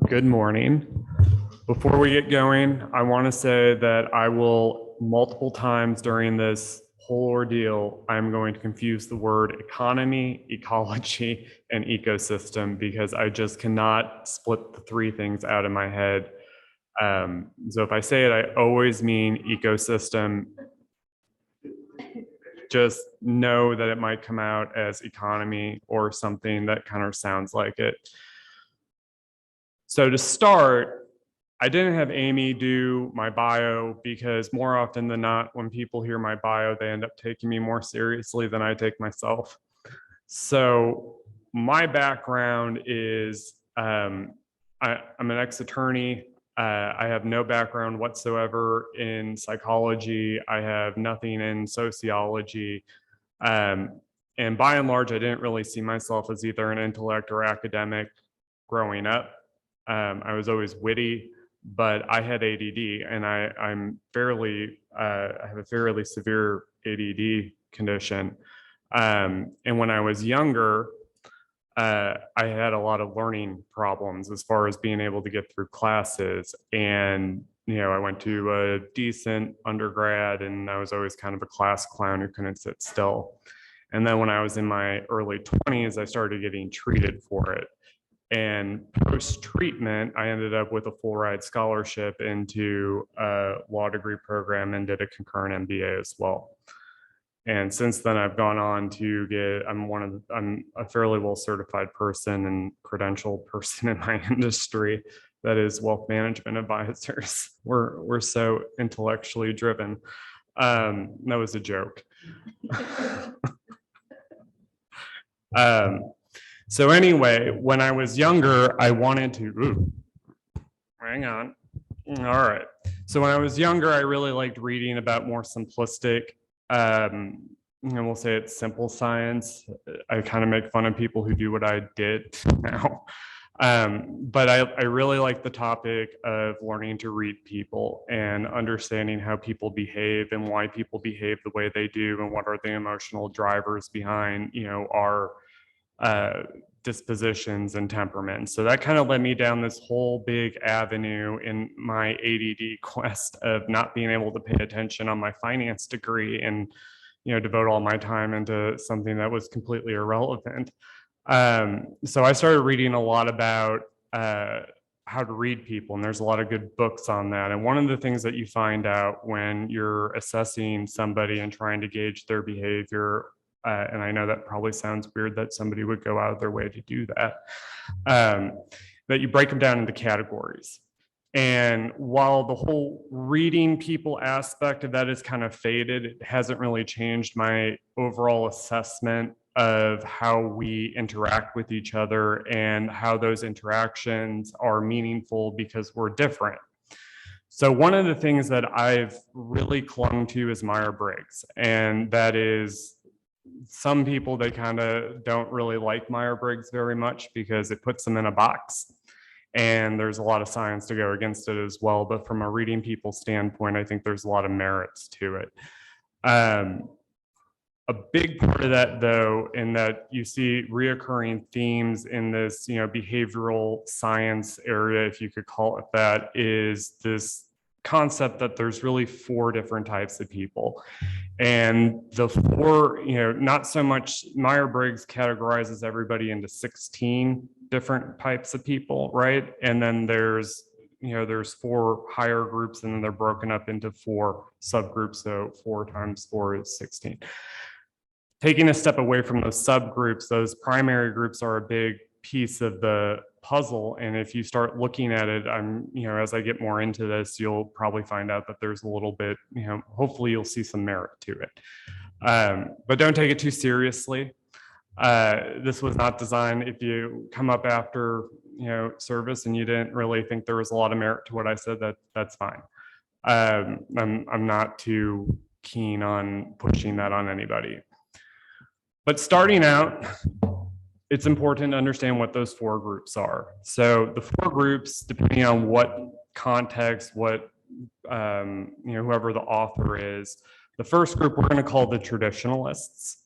Good morning. Before we get going, I want to say that I will multiple times during this whole ordeal, I'm going to confuse the word economy, ecology, and ecosystem because I just cannot split the three things out of my head. So if I say it, I always mean ecosystem. Just know that it might come out as economy or something that kind of sounds like it. So to start, I didn't have Amy do my bio because more often than not, when people hear my bio, they end up taking me more seriously than I take myself. So my background is I'm an ex-attorney. I have no background whatsoever in psychology. I have nothing in sociology. And by and large, I didn't really see myself as either an intellect or academic growing up. I was always witty, but I had ADD, and I have a fairly severe ADD condition. And when I was younger, I had a lot of learning problems as far as being able to get through classes. And, I went to a decent undergrad, and I was always kind of a class clown who couldn't sit still. And then when I was in my early 20s, I started getting treated for it. And post-treatment, I ended up with a full ride scholarship into a law degree program and did a concurrent MBA as well. And since then, I've gone on to I'm a fairly well certified person and credentialed person in my industry, that is wealth management advisors. We're so intellectually driven. That was a joke. So anyway, when I was younger, I wanted to, hang on. All right. So when I was younger, I really liked reading about more simplistic, and we'll say it's simple science. I kind of make fun of people who do what I did now. But I really like the topic of learning to read people and understanding how people behave and why people behave the way they do and what are the emotional drivers behind, our dispositions and temperaments. So that kind of led me down this whole big avenue in my ADD quest of not being able to pay attention on my finance degree and, devote all my time into something that was completely irrelevant. So I started reading a lot about how to read people, and there's a lot of good books on that. And one of the things that you find out when you're assessing somebody and trying to gauge their behavior, and I know that probably sounds weird that somebody would go out of their way to do that, that you break them down into categories. And while the whole reading people aspect of that is kind of faded, it hasn't really changed my overall assessment of how we interact with each other and how those interactions are meaningful because we're different. So one of the things that I've really clung to is Myers-Briggs, and that is, some people, they kind of don't really like Myers-Briggs very much because it puts them in a box. And there's a lot of science to go against it as well. But from a reading people standpoint, I think there's a lot of merits to it. A big part of that, though, in that you see reoccurring themes in this, behavioral science area, if you could call it that, is this concept that there's really 4 different types of people. And the 4, not so much, Myers-Briggs categorizes everybody into 16 different types of people, right? And then there's 4 higher groups, and then they're broken up into 4 subgroups. So 4 times 4 is 16. Taking a step away from those subgroups, those primary groups are a big piece of the puzzle. And if you start looking at it, as I get more into this, you'll probably find out that there's a little bit, hopefully you'll see some merit to it. But don't take it too seriously. This was not designed, if you come up after, service and you didn't really think there was a lot of merit to what I said, that's fine. I'm not too keen on pushing that on anybody. But starting out, it's important to understand what those 4 groups are. So the 4 groups, depending on what context, what, whoever the author is, the first group we're going to call the traditionalists.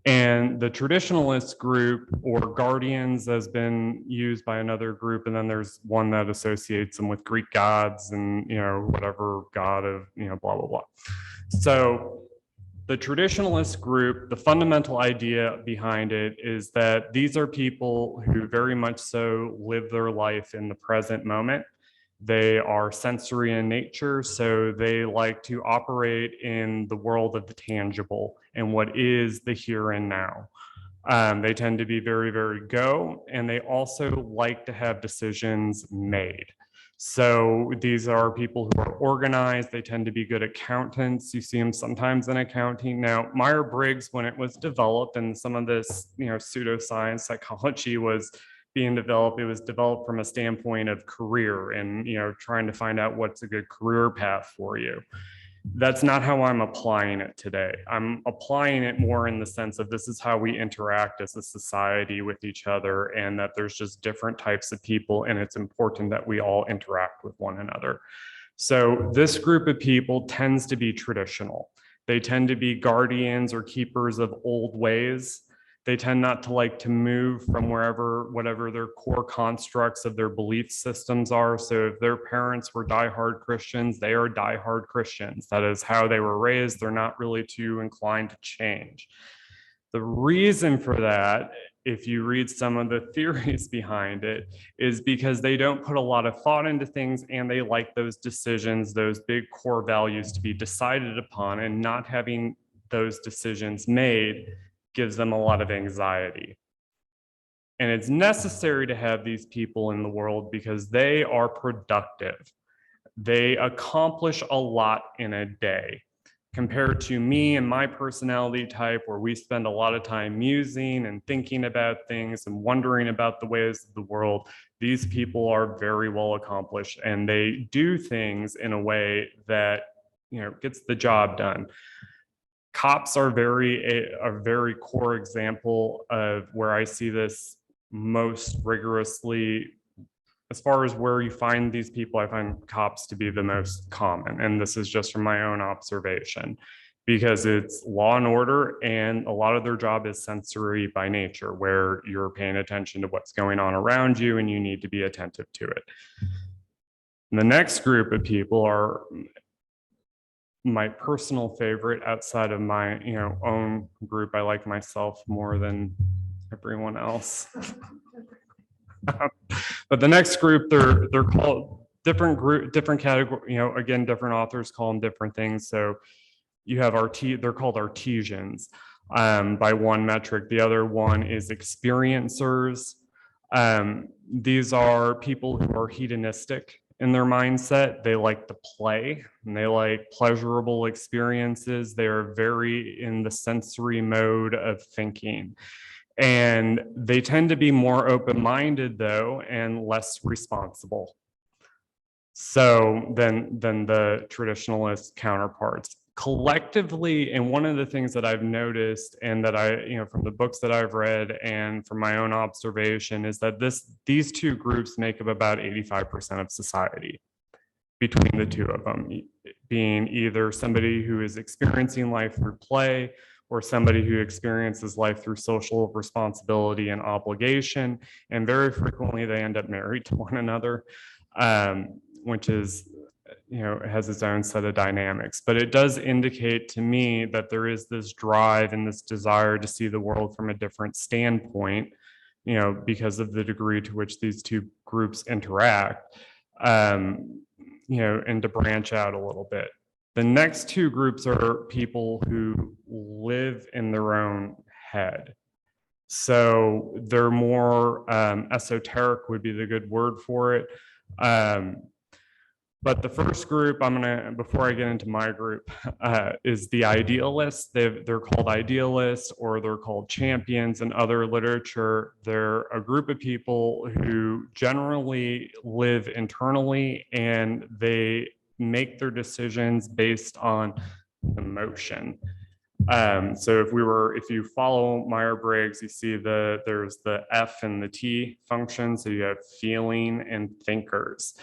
And the traditionalist group, or guardians, has been used by another group. And then there's one that associates them with Greek gods and, whatever god of, blah, blah, blah. So the traditionalist group, the fundamental idea behind it is that these are people who very much so live their life in the present moment. They are sensory in nature, so they like to operate in the world of the tangible and what is the here and now. They tend to be very, very go, and they also like to have decisions made. So these are people who are organized. They tend to be good accountants. You see them sometimes in accounting. Now, Myers-Briggs, when it was developed, and some of this, pseudoscience psychology was being developed, it was developed from a standpoint of career and, trying to find out what's a good career path for you. That's not how I'm applying it today. I'm applying it more in the sense of this is how we interact as a society with each other, and that there's just different types of people, and it's important that we all interact with one another. So this group of people tends to be traditional. They tend to be guardians or keepers of old ways. They tend not to like to move from whatever their core constructs of their belief systems are. So if their parents were diehard Christians, they are diehard Christians. That is how they were raised. They're not really too inclined to change. The reason for that, if you read some of the theories behind it, is because they don't put a lot of thought into things, and they like those decisions, those big core values to be decided upon, and not having those decisions made gives them a lot of anxiety. And it's necessary to have these people in the world because they are productive. They accomplish a lot in a day. Compared to me and my personality type, where we spend a lot of time musing and thinking about things and wondering about the ways of the world, these people are very well accomplished, and they do things in a way that, gets the job done. Cops are a very core example of where I see this most rigorously. As far as where you find these people, I find cops to be the most common. And this is just from my own observation, because it's law and order, and a lot of their job is sensory by nature, where you're paying attention to what's going on around you and you need to be attentive to it. And the next group of people are my personal favorite outside of my own group. I like myself more than everyone else. But the next group, they're called different category, again, different authors call them different things. So you have they're called artisans by one metric. The other one is experiencers. These are people who are hedonistic in their mindset. They like to play, and they like pleasurable experiences. They're very in the sensory mode of thinking. And they tend to be more open-minded, though, and less responsible. So than the traditionalist counterparts. Collectively, and one of the things that I've noticed, and that from the books that I've read and from my own observation, is that these two groups make up about 85% of society, between the two of them, being either somebody who is experiencing life through play, or somebody who experiences life through social responsibility and obligation. And very frequently they end up married to one another, which is, it has its own set of dynamics. But it does indicate to me that there is this drive and this desire to see the world from a different standpoint, because of the degree to which these two groups interact, and to branch out a little bit. The next two groups are people who live in their own head. So they're more esoteric would be the good word for it. But the first group, before I get into my group, is the idealists. They're called idealists, or they're called champions in other literature. They're a group of people who generally live internally, and they make their decisions based on emotion. So if you follow Myers-Briggs, you see there's the F and the T function. So you have feeling and thinkers.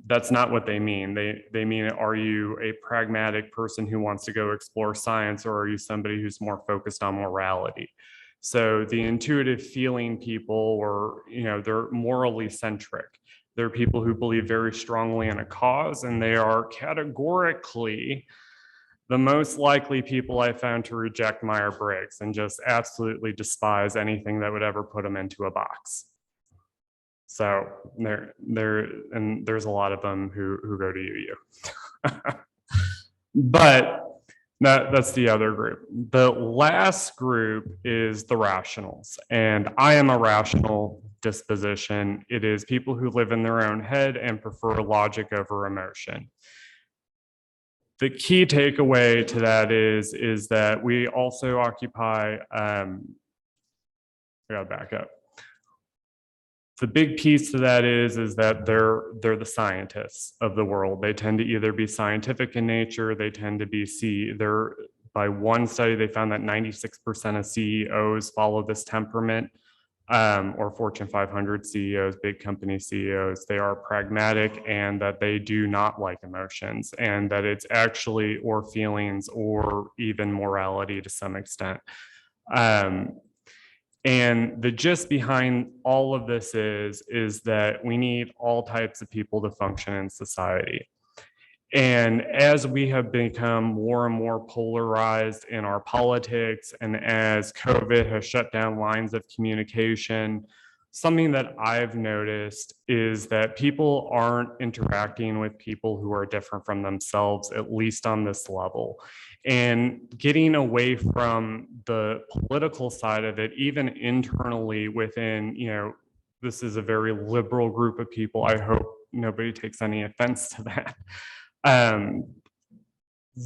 That's not what they mean. They mean, are you a pragmatic person who wants to go explore science, or are you somebody who's more focused on morality? So the intuitive feeling people, or, they're morally centric. They're people who believe very strongly in a cause, and they are categorically the most likely people I found to reject Myers-Briggs and just absolutely despise anything that would ever put them into a box. So there's a lot of them who go to UU. But that's the other group. The last group is the rationals, and I am a rational disposition. It is people who live in their own head and prefer logic over emotion. The key takeaway to that is that we also occupy, I gotta back up. The big piece to that is that they're the scientists of the world. They tend to either be scientific in nature, they tend to be by one study, they found that 96% of CEOs follow this temperament, or Fortune 500 CEOs, big company CEOs. They are pragmatic, and that they do not like emotions, and that it's actually, or feelings, or even morality to some extent. And the gist behind all of this is that we need all types of people to function in society. And as we have become more and more polarized in our politics, and as COVID has shut down lines of communication, something that I've noticed is that people aren't interacting with people who are different from themselves, at least on this level. And getting away from the political side of it, even internally within, this is a very liberal group of people. I hope nobody takes any offense to that.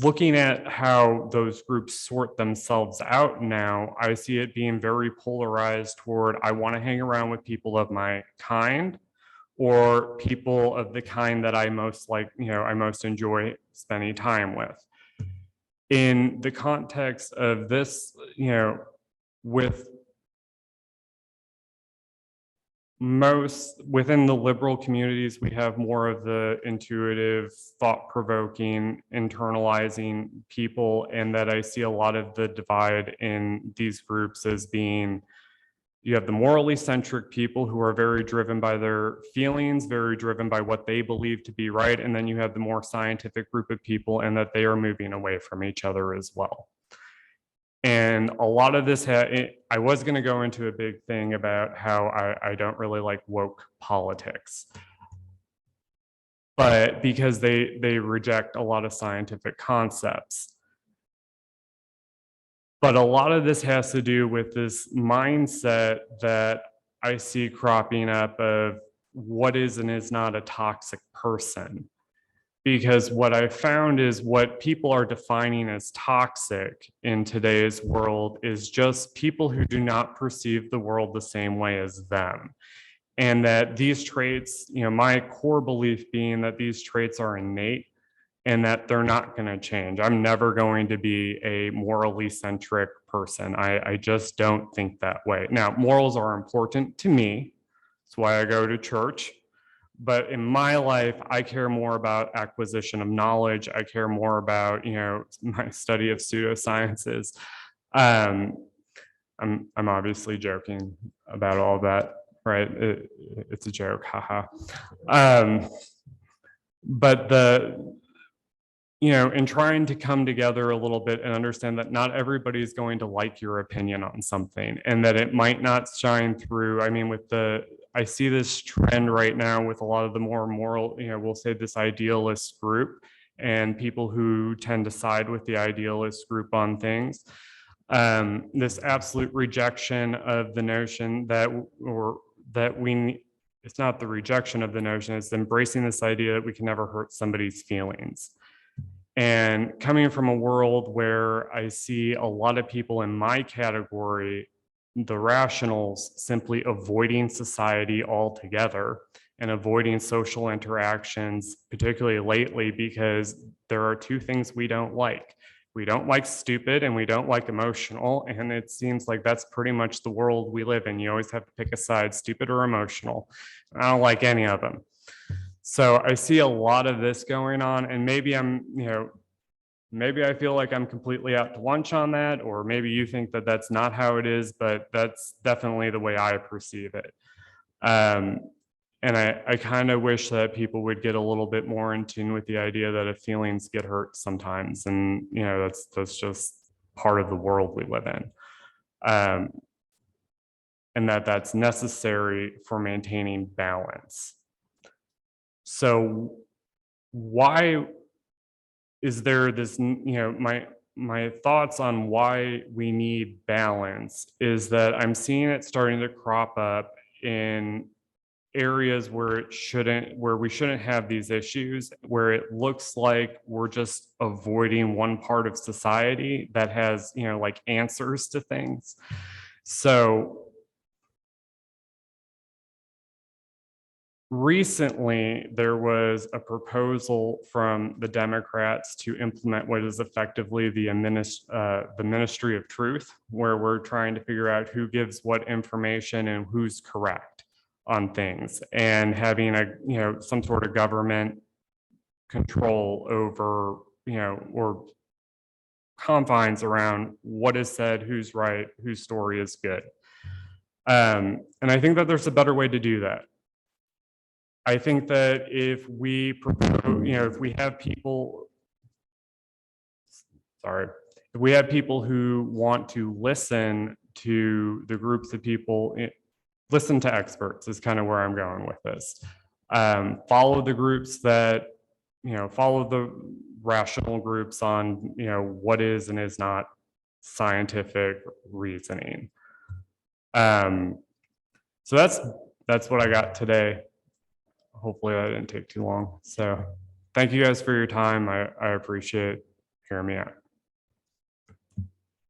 Looking at how those groups sort themselves out now, I see it being very polarized toward, I want to hang around with people of my kind, or people of the kind that I most like, I most enjoy spending time with. In the context of this, with within the liberal communities, we have more of the intuitive, thought-provoking, internalizing people, and that I see a lot of the divide in these groups as being, you have the morally centric people who are very driven by their feelings, very driven by what they believe to be right, and then you have the more scientific group of people, and that they are moving away from each other as well. And a lot of this, I was going to go into a big thing about how I don't really like woke politics, but because they reject a lot of scientific concepts. But a lot of this has to do with this mindset that I see cropping up of what is and is not a toxic person. Because what I found is what people are defining as toxic in today's world is just people who do not perceive the world the same way as them. And that these traits, my core belief being that these traits are innate and that they're not going to change. I'm never going to be a morally centric person. I just don't think that way. Now, morals are important to me. That's why I go to church. But in my life, I care more about acquisition of knowledge. I care more about, my study of pseudosciences. I'm obviously joking about all that, right? It's a joke, haha. But in trying to come together a little bit and understand that not everybody's going to like your opinion on something, and that it might not shine through. I mean, I see this trend right now with a lot of the more moral, we'll say this idealist group, and people who tend to side with the idealist group on things. This absolute rejection of the notion it's not the rejection of the notion, it's embracing this idea that we can never hurt somebody's feelings. And coming from a world where I see a lot of people in my category, the rationals, simply avoiding society altogether and avoiding social interactions, particularly lately, because there are two things we don't like. We don't like stupid and we don't like emotional. And it seems like that's pretty much the world we live in. You always have to pick a side, stupid or emotional. I don't like any of them. So I see a lot of this going on, and maybe maybe I feel like I'm completely out to lunch on that, or maybe you think that that's not how it is, but that's definitely the way I perceive it. Um, and I kind of wish that people would get a little bit more in tune with the idea that if feelings get hurt sometimes, and that's just part of the world we live in. Um, and that's necessary for maintaining balance. So why is there this, my thoughts on why we need balance is that I'm seeing it starting to crop up in areas where we shouldn't have these issues, where it looks like we're just avoiding one part of society that has, like answers to things. So recently, there was a proposal from the Democrats to implement what is effectively the Ministry of Truth, where we're trying to figure out who gives what information and who's correct on things, and having some sort of government control over, or confines around what is said, who's right, whose story is good. And I think that there's a better way to do that. I think that if we propose, if we have people, if we have people who want to listen to the groups of people, listen to experts is kind of where I'm going with this. Follow the groups that, follow the rational groups on, what is and is not scientific reasoning. So that's what I got today. Hopefully that didn't take too long. So thank you guys for your time. I appreciate hearing me out.